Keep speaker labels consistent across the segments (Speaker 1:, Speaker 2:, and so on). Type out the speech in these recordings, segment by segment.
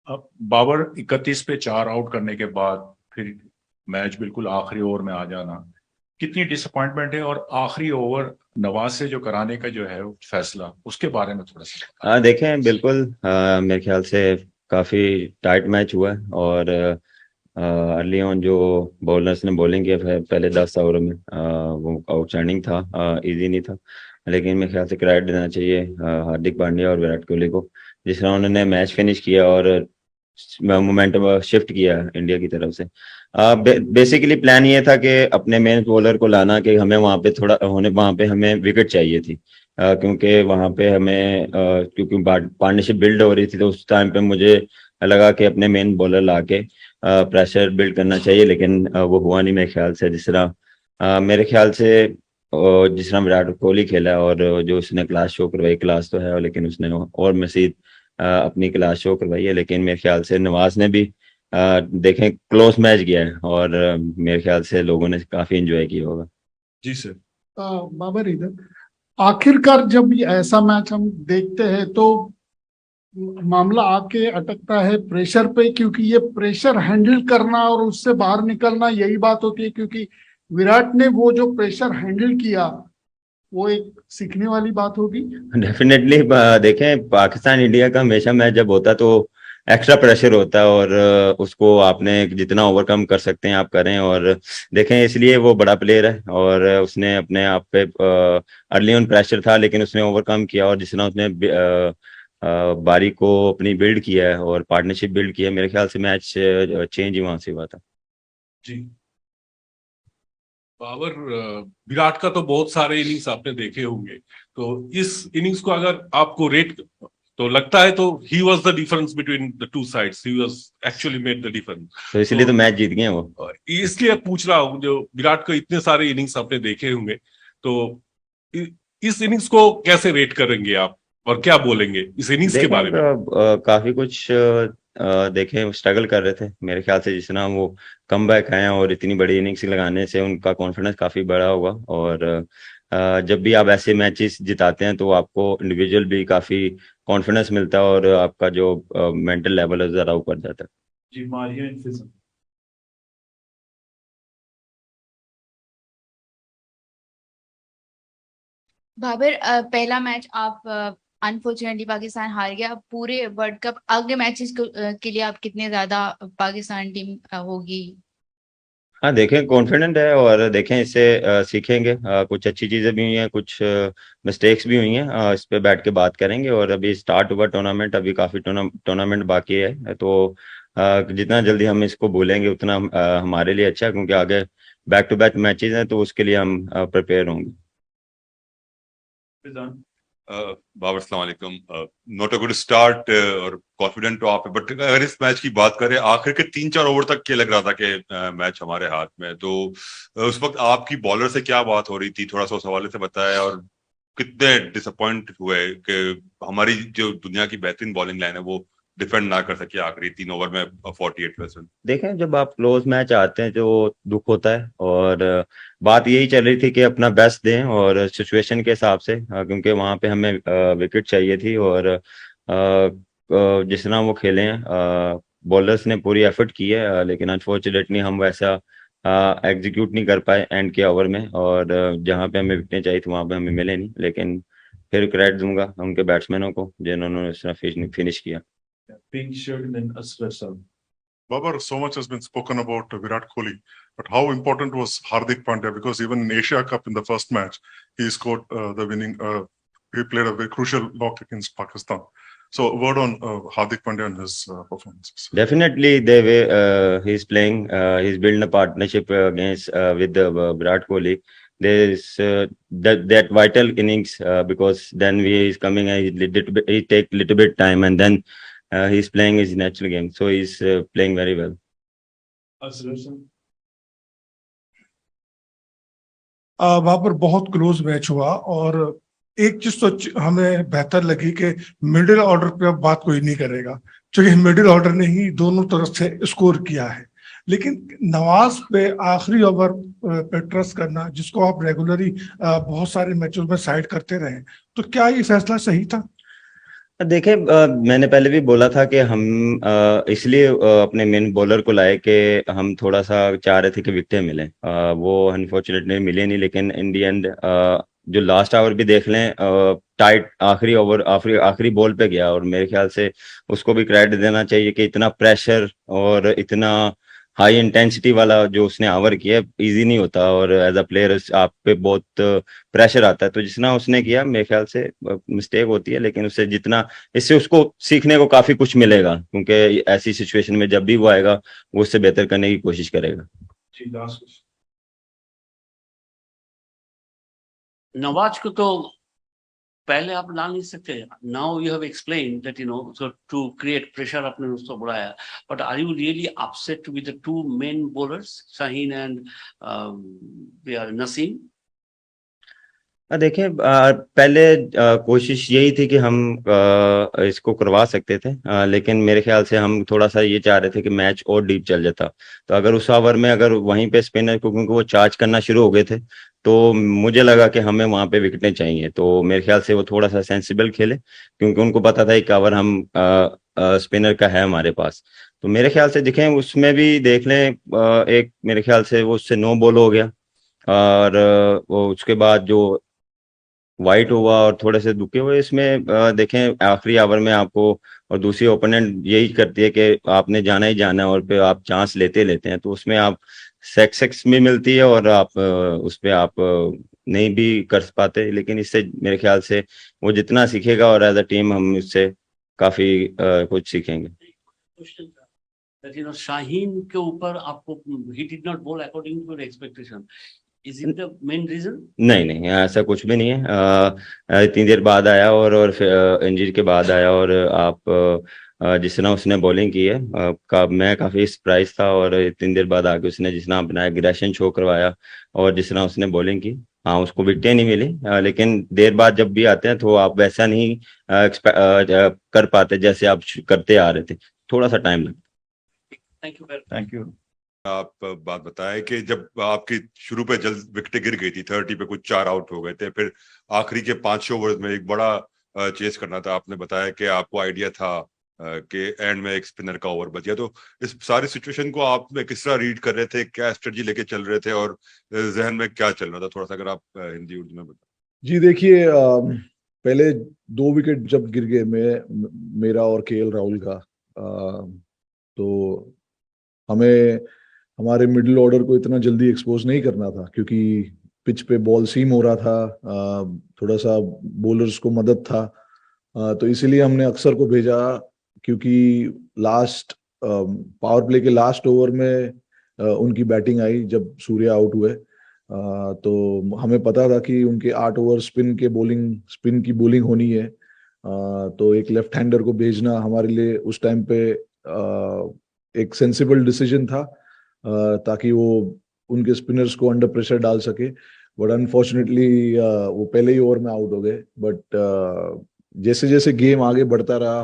Speaker 1: अब बाबर 31 पे 4 आउट करने के बाद फिर मैच बिल्कुल आखिरी ओवर में आ जाना कितनी डिसअपॉइंटमेंट है, और आखिरी ओवर नवाज से जो कराने का जो है फैसला, उसके बारे में थोड़ा सा।
Speaker 2: देखें बिल्कुल, मेरे ख्याल से काफ़ी टाइट मैच हुआ है। और अर्ली ऑन जो बॉलर्स ने बॉलिंग किया पहले 10 ओवर में, वो आउटस्टैंडिंग था, इजी नहीं था। लेकिन मेरे ख्याल से क्रेडिट देना चाहिए हार्दिक पांड्या और विराट कोहली को, जिस तरह उन्होंने मैच फिनिश किया और मोमेंटम शिफ्ट किया इंडिया की तरफ से। बेसिकली प्लान ये था कि अपने मेन बॉलर को लाना, कि हमें वहाँ पे हमें विकेट चाहिए थी, क्योंकि वहाँ पे हमें क्योंकि पार्टनरशिप बिल्ड हो रही थी, तो उस टाइम पे मुझे लगा कि अपने मेन बॉलर ला के प्रेशर बिल्ड करना चाहिए। लेकिन वो हुआ नहीं मेरे ख्याल से। मेरे ख्याल से जिस तरह विराट कोहली खेला और जो उसने क्लास शो करवाई, क्लास तो है लेकिन उसने और मजीद अपनी क्लास शो करवाई है। लेकिन मेरे ख्याल से नवाज ने भी देखें क्लोज मैच गया है, और मेरे ख्याल से लोगों ने काफी एंजॉय किया होगा।
Speaker 1: जी सर।
Speaker 3: बाबर इधर आखिरकार जब ऐसा मैच हम देखते हैं तो मामला आके अटकता है प्रेशर पे, क्योंकि ये प्रेशर हैंडल करना और उससे बाहर निकलना यही बात होती है। क्योंकि विराट ने वो जो प्रेशर हैंडल किया वो एक सीखने वाली बात होगी।
Speaker 2: डेफिनेटली देखें, पाकिस्तान इंडिया का हमेशा मैच जब होता है तो एक्स्ट्रा प्रेशर होता है, और उसको आपने जितना ओवरकम कर सकते हैं आप करें। और देखें, इसलिए वो बड़ा प्लेयर है, और उसने अपने आप पे अर्ली ऑन प्रेशर था लेकिन उसने ओवरकम किया। और जिस तरह उसने बारी को अपनी बिल्ड किया है और पार्टनरशिप बिल्ड किया है, मेरे ख्याल से मैच चेंज ही वहां से हुआ था।
Speaker 1: जी बाबर, विराट का तो बहुत सारे इनिंग्स आपने देखे होंगे, तो इस इनिंग्स को अगर आपको रेट तो लगता है तो he was the difference between the two sides, he was actually made the difference.
Speaker 2: तो इसलिए तो मैच जीत गए वो।
Speaker 1: इसलिए पूछ रहा हूँ, जो विराट को इतने सारे इनिंग्स आपने देखे होंगे, तो इस इनिंग्स को कैसे रेट करेंगे आप, और क्या बोलेंगे इस इनिंग्स के बारे में?
Speaker 2: काफी कुछ देखें, स्ट्रगल कर रहे थे मेरे ख्याल से। जिस तरह वो कम बैक आए और इतनी बड़ी इनिंग्स लगाने से उनका कॉन्फिडेंस काफी बड़ा होगा। और जब भी आप ऐसे मैचेस जिताते हैं तो आपको इंडिविजुअल भी काफी कॉन्फिडेंस मिलता है, और आपका जो मेंटल लेवल है ज़रा ऊपर जाता है।
Speaker 1: जी मारिया इन्फिज़म।
Speaker 4: बाबर, पहला मैच आप अनफॉर्चुनेटली पाकिस्तान हार गया। अब पूरे वर्ल्ड कप आगे मैचेस के लिए आप कितने ज्यादा पाकिस्तान टीम होगी?
Speaker 2: हाँ देखें, कॉन्फिडेंट है, और देखें इससे सीखेंगे। कुछ अच्छी चीज़ें भी हुई हैं, कुछ मिस्टेक्स भी हुई हैं। इस पे बैठ के बात करेंगे। और अभी स्टार्ट हुआ टूर्नामेंट, अभी काफ़ी टूर्नामेंट बाकी है, तो जितना जल्दी हम इसको भूलेंगे उतना हमारे लिए अच्छा है, क्योंकि आगे बैक टू बैक मैचेस हैं, तो उसके लिए हम प्रिपेयर होंगे।
Speaker 5: बाबर अस्सलाम वालेकुम। नॉट अ गुड स्टार्ट और कॉन्फिडेंट तो आप, बट अगर इस मैच की बात करें, आखिर के 3-4 ओवर तक के लग रहा था कि मैच हमारे हाथ में, तो उस वक्त आपकी बॉलर से क्या बात हो रही थी, थोड़ा सा उस हवाले से बताया। और कितने डिसअपॉइंट हुए कि हमारी जो दुनिया की बेहतरीन बॉलिंग लाइन है वो डिफेंड ना कर सके आखिरी 3 ओवर में 48%।
Speaker 2: देखें, जब आप क्लोज मैच आते हैं तो दुख होता है, और बात यही चल रही थी कि अपना बेस्ट दें और सिचुएशन के हिसाब से, क्योंकि वहां पे हमें विकेट चाहिए थी। और जिस तरह वो खेले हैं, बॉलर्स ने पूरी एफर्ट की है, लेकिन अनफॉर्चुनेटली हम वैसा एग्जीक्यूट नहीं कर पाए एंड के ओवर में। और जहां पे हमें विकेटें चाहिए थी वहां पे हमें मिले नहीं। लेकिन फिर क्रेडिट दूंगा उनके बैट्समैनों को जिन्होंने इस तरह फिनिश किया।
Speaker 1: पिंक शर्ट एंड असगर साहब।
Speaker 6: Babar, so much has been spoken about Virat Kohli, but how important was Hardik Pandya? Because even in Asia Cup in the first match, he scored the winning. He played a very crucial knock against Pakistan. So, a word on Hardik Pandya and his performances.
Speaker 2: Definitely, the way he's playing, he's building a partnership against with Virat Kohli. There is that vital innings, because then he is coming and he take little bit time, and then he's playing his natural game. So he's playing very well.
Speaker 3: वहां पर बहुत close match हुआ, और एक चीज तो हमें बेहतर लगी कि मिडिल ऑर्डर पे अब बात कोई नहीं करेगा, क्योंकि मिडिल ऑर्डर ने ही दोनों तरफ से स्कोर किया है। लेकिन नवाज पे आखिरी ओवर पे ट्रस्ट करना, जिसको आप रेगुलरली बहुत सारे मैचों में साइड करते रहे, तो क्या ये फैसला सही था?
Speaker 2: देखिए मैंने पहले भी बोला था कि हम इसलिए अपने मेन बॉलर को लाए कि हम थोड़ा सा चाह रहे थे कि विकेटें मिले, वो अनफॉर्चुनेटली मिले नहीं, लेकिन इन दी एंड जो लास्ट आवर भी देख लें, टाइट आखिरी ओवर आखिरी बॉल पे गया, और मेरे ख्याल से उसको भी क्रेडिट देना चाहिए कि इतना प्रेशर और इतना हाई इंटेंसिटी वाला जो उसने ओवर किया, इजी नहीं होता, और एज अ प्लेयर आप पे बहुत प्रेशर आता है। तो जितना उसने किया मेरे ख्याल से मिस्टेक होती है, लेकिन उससे जितना इससे उसको सीखने को काफी कुछ मिलेगा, क्योंकि ऐसी सिचुएशन में जब भी वो आएगा वो उससे बेहतर करने की कोशिश करेगा।
Speaker 1: जी, लास्ट क्वेश्चन।
Speaker 7: नवाज को तो पहले आप ला नहीं सकते। Now you have explain that so to create pressure आपने उसको बढ़ाया, but are you really upset with the two main bowlers Shaheen and Naseem?
Speaker 2: देखिए पहले कोशिश यही थी कि हम इसको करवा सकते थे, लेकिन मेरे ख्याल से हम थोड़ा सा ये चाह रहे थे कि मैच और डीप चल जाता। तो अगर उस ओवर में अगर वहीं पे स्पिनर को, क्योंकि वो चार्ज करना शुरू हो गए थे, तो मुझे लगा कि हमें वहां पे विकेटें चाहिए। तो मेरे ख्याल से वो थोड़ा सा सेंसिबल खेले, क्योंकि उनको पता था एक ओवर हम स्पिनर का है हमारे पास। तो मेरे ख्याल से दिखें उसमें भी देख लें, एक मेरे ख्याल से वो उससे 9 बॉल हो गया, और वो उसके बाद जो वाइट हुआ और थोड़े से दुखे हुए, इसमें देखें आखिरी ओवर में आपको, और दूसरी ओपोनेंट यही करती है कि आपने जाना ही जाना है, और फिर आप चांस लेते हैं, तो उसमें आप सक्सेस भी मिलती है, और आप उस पर आप नहीं भी कर पाते। लेकिन इससे मेरे ख्याल से वो जितना सीखेगा, और एज अ टीम हम इससे काफी कुछ सीखेंगे।
Speaker 7: शाहीन के ऊपर आपको he did not bowl according to your expectation, is it the main reason?
Speaker 2: नहीं, ऐसा कुछ भी नहीं है। इतनी देर बाद आया, और फिर इंजरी के बाद आया, और आप जिस तरह उसने बॉलिंग की है, मैं काफी सरप्राइज था, और इतनी देर बाद आके उसने जिस तरह अपना एग्रेशन शो करवाया, और जिस तरह उसने बॉलिंग की, हाँ उसको विकेटें नहीं मिली, लेकिन देर बाद जब भी आते हैं तो आप वैसा नहीं कर पाते जैसे आप करते आ रहे थे, थोड़ा सा टाइम लगता।
Speaker 7: Thank you.
Speaker 1: Thank you.
Speaker 5: आप बात बताएं कि जब आपकी शुरू पे जल्द विकेटें गिर गई थी, 30 पे कुछ 4 आउट हो गए थे, फिर आखिरी के 5 ओवर में एक बड़ा चेस करना था। आपने बताया कि आपको आइडिया था कि एंड में एक स्पिनर का ओवर बच गया। तो इस सारी सिचुएशन को आप किस तरह रीड कर रहे थे, क्या स्ट्रेटजी लेके चल रहे थे, और जहन में क्या चल रहा था? थोड़ा सा अगर आप हिंदी उर्दू में बताएं।
Speaker 8: जी देखिए, पहले 2 विकेट जब गिर गए मेरा और केएल राहुल का, तो हमें हमारे मिडिल ऑर्डर को इतना जल्दी एक्सपोज नहीं करना था, क्योंकि पिच पे बॉल सीम हो रहा था, थोड़ा सा बॉलर्स को मदद था, तो इसीलिए हमने अक्सर को भेजा, क्योंकि लास्ट पावर प्ले के लास्ट ओवर में उनकी बैटिंग आई जब सूर्य आउट हुए, तो हमें पता था कि उनके 8 ओवर स्पिन की बॉलिंग होनी है, तो एक लेफ्ट हैंडर को भेजना हमारे लिए उस टाइम पे एक सेंसिबल डिसीजन था, ताकि वो उनके स्पिनर्स को अंडर प्रेशर डाल सके। बट अनफॉर्चुनेटली वो पहले ही ओवर में आउट हो गए। बट जैसे जैसे गेम आगे बढ़ता रहा,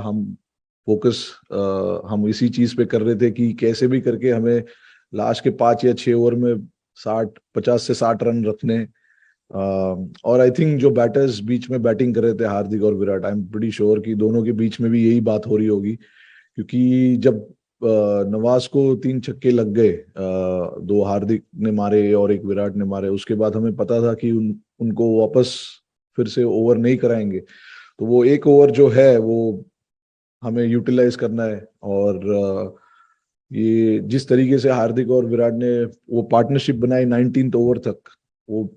Speaker 8: हम इसी चीज पे कर रहे थे कि कैसे भी करके हमें लास्ट के 5 या 6 ओवर में 50 से 60 रन रखने। और आई थिंक जो बैटर्स बीच में बैटिंग कर रहे थे, हार्दिक और Virat, I am pretty sure कि दोनों के बीच में भी यही बात हो रही होगी, क्योंकि जब नवाज को 3 छक्के लग गए, 2 हार्दिक ने मारे और 1 विराट ने मारे, उसके बाद हमें पता था कि उनको वापस फिर से ओवर नहीं कराएंगे, तो वो 1 ओवर जो है वो हमें यूटिलाइज करना है। और ये जिस तरीके से हार्दिक और विराट ने वो पार्टनरशिप बनाई 19th ओवर तक, वो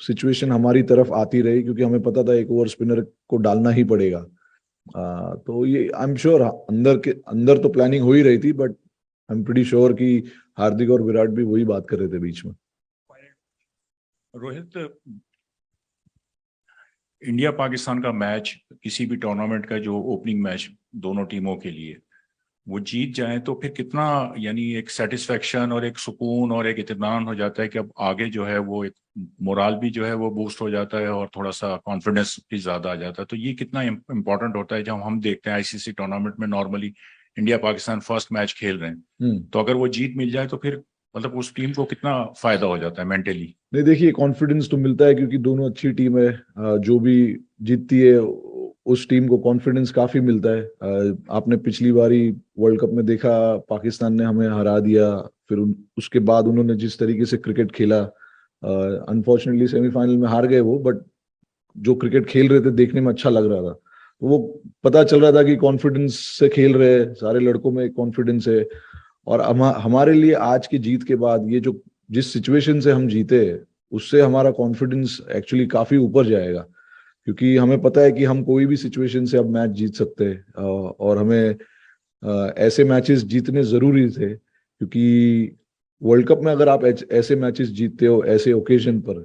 Speaker 8: सिचुएशन हमारी तरफ आती रही, क्योंकि हमें पता था 1 ओवर स्पिनर को डालना ही पड़ेगा। तो ये आई एम श्योर अंदर तो प्लानिंग हो ही रही थी, but I am pretty sure कि हार्दिक और विराट भी वही बात कर रहे थे बीच में।
Speaker 1: रोहित, इंडिया पाकिस्तान का मैच, किसी भी टूर्नामेंट का जो ओपनिंग मैच दोनों टीमों के लिए, वो जीत जाए तो फिर कितना, यानी एक सेटिस्फेक्शन और एक सुकून और एक इत्मीनान हो जाता है कि अब आगे जो है वो एक मोराल भी जो है वो बूस्ट हो जाता है, और थोड़ा सा कॉन्फिडेंस भी ज्यादा आ जाता है। तो ये कितना इम्पोर्टेंट होता है जब हम देखते हैं आईसीसी टूर्नामेंट में normally India Pakistan first match खेल रहे हैं, तो अगर वो जीत मिल जाए तो फिर मतलब उस टीम को कितना फायदा हो जाता है मेंटली?
Speaker 8: नहीं देखिए, कॉन्फिडेंस तो मिलता है, क्योंकि दोनों अच्छी टीम है, जो भी जीतती है उस टीम को कॉन्फिडेंस काफी मिलता है। आपने पिछली बारी वर्ल्ड कप में देखा, पाकिस्तान ने हमें हरा दिया, फिर उसके बाद उन्होंने जिस तरीके से क्रिकेट खेला, अनफॉर्चुनेटली सेमीफाइनल में हार गए वो, बट जो क्रिकेट खेल रहे थे देखने में अच्छा लग रहा था। वो पता चल रहा था कि कॉन्फिडेंस से खेल रहे हैं, सारे लड़कों में कॉन्फिडेंस है। और हमारे लिए आज की जीत के बाद ये जो जिस सिचुएशन से हम जीते, उससे हमारा कॉन्फिडेंस एक्चुअली काफी ऊपर जाएगा, क्योंकि हमें पता है कि हम कोई भी सिचुएशन से अब मैच जीत सकते हैं। और हमें ऐसे मैचेस जीतने जरूरी थे, क्योंकि वर्ल्ड कप में अगर आप ऐसे मैचेस जीतते हो ऐसे ओकेजन पर,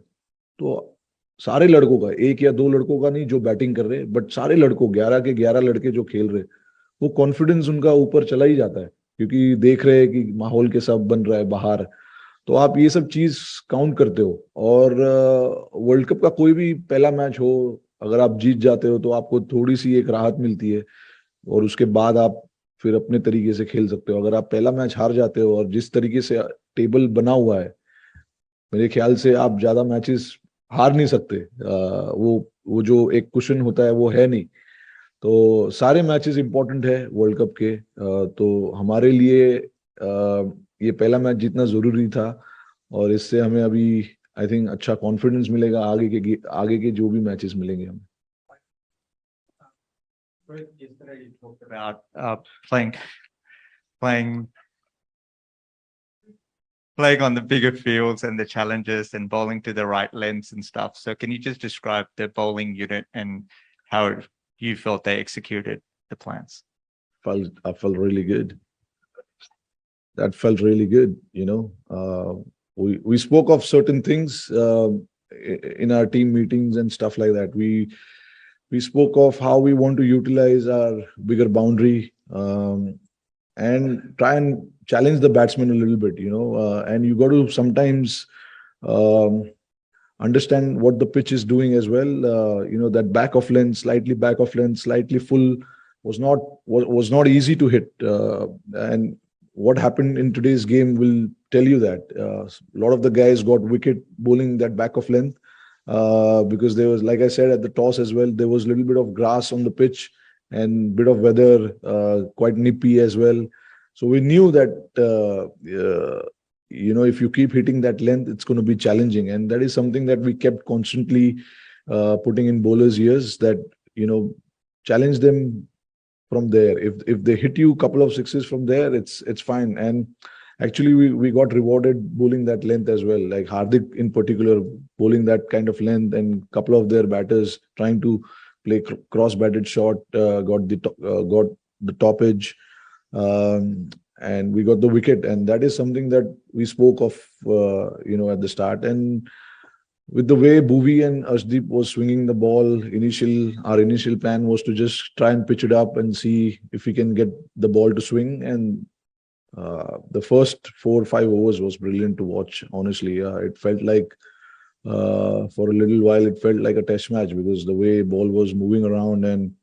Speaker 8: तो सारे लड़कों का, एक या दो लड़कों का नहीं जो बैटिंग कर रहे हैं, बट सारे लड़कों 11 के 11 लड़के जो खेल रहे, वो कॉन्फिडेंस उनका ऊपर चला ही जाता है, क्योंकि देख रहे हैं कि माहौल के सब बन रहा है बाहर। तो आप ये सब चीज काउंट करते हो। और वर्ल्ड कप का कोई भी पहला मैच हो, अगर आप जीत जाते हो तो आपको थोड़ी सी एक राहत मिलती है, और उसके बाद आप फिर अपने तरीके से खेल सकते हो। अगर आप पहला मैच हार जाते हो, और जिस तरीके से टेबल बना हुआ है, मेरे ख्याल से आप ज्यादा मैचेस हार नहीं सकते। वो जो एक कुशन होता है वो है नहीं। तो सारे मैचेस इंपॉर्टेंट है वर्ल्ड कप के। तो हमारे लिए ये पहला मैच जीतना जरूरी था, और इससे हमें अभी आई थिंक अच्छा कॉन्फिडेंस मिलेगा आगे के जो भी मैचेस मिलेंगे हमें।
Speaker 9: Yesterday you talked about playing on the bigger fields and the challenges and bowling to the right lengths and stuff. So can you just describe the bowling unit and how you felt they executed the plans?
Speaker 8: I felt really good. That felt really good. We spoke of certain things in our team meetings and stuff like that. We spoke of how we want to utilize our bigger boundary and try and challenge the batsman a little bit, and you got to sometimes understand what the pitch is doing as well. That back of length, slightly full was not easy to hit. And what happened in today's game will tell you that a lot of the guys got wicket bowling that back of length. Because there was, like I said at the toss as well, there was a little bit of grass on the pitch and bit of weather, quite nippy as well. So we knew that, if you keep hitting that length, it's going to be challenging. And that is something that we kept constantly putting in bowlers' ears, that, challenge them from there. If they hit you a couple of sixes from there, it's fine. And actually, we got rewarded bowling that length as well. Like Hardik in particular, bowling that kind of length, and a couple of their batters trying to play cross-batted shot, got the top edge, and we got the wicket. And that is something that we spoke of, at the start. And with the way Bhuvi and Arshdeep was swinging the ball, our initial plan was to just try and pitch it up and see if we can get the ball to swing. And the first 4 or 5 overs was brilliant to watch. Honestly, it felt like for a little while it felt like a test match, because the way ball was moving around, and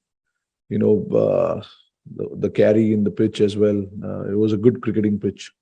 Speaker 8: the carry in the pitch as well. It was a good cricketing pitch.